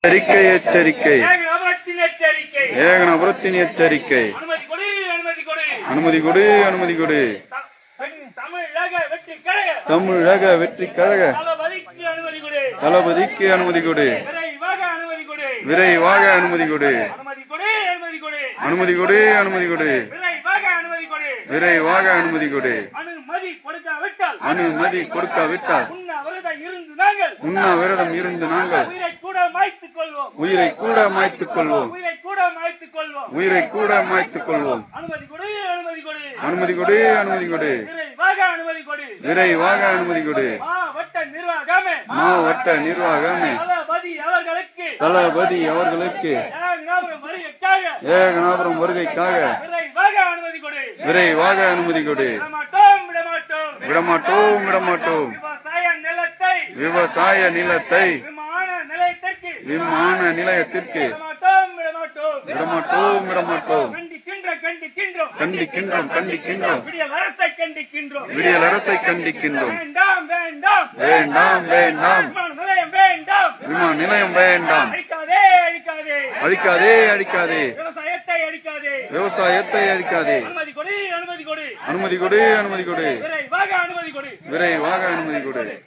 எச்சரிக்கை எச்சரிக்கை ஏகனபுரத்தின் எச்சரிக்கை. அனுமதி கொடு அனுமதி கொடு. தமிழக வெற்றி கழக தளபதிக்கு அனுமதி கொடு. விரைவாக அனுமதி கொடு. அனுமதி கொடு அனுமதி கொடு. விரைவாக அனுமதி கொடு. அனுமதி கொடுக்காவிட்டால் உண்ணாவிரதம் இருந்து நாங்கள் உயிரை கூட மாய்த்துக் கொள்வோம். உயிரை கூட மாய்த்துக் கொள்வோம். அனுமதி கொடு அனுமதி கொடு. விரைவாக அனுமதி கொடு. மாவட்ட நிர்வாகமே தளபதி அவர்களுக்கு ஏகனாபுரம் வருகைக்காக விரைவாக அனுமதி கொடு. விடமாட்டோம் விடமாட்டோம். விவசாய நிலத்தை விமான நிலையத்திற்கு விடமாட்டோம் விடமாட்டோம். கண்டிக்கின்றோம் கண்டிக்கின்றோம். விடியல் அரசை கண்டிக்கின்றோம். வேண்டாம் வேண்டாம். விமான நிலையம் வேண்டாம். அழிக்காதே அழிக்காதே. விவசாயத்தை அழிக்காதே. அனுமதி கொடு அனுமதி கொடு. விரைவாக அனுமதி கொடு.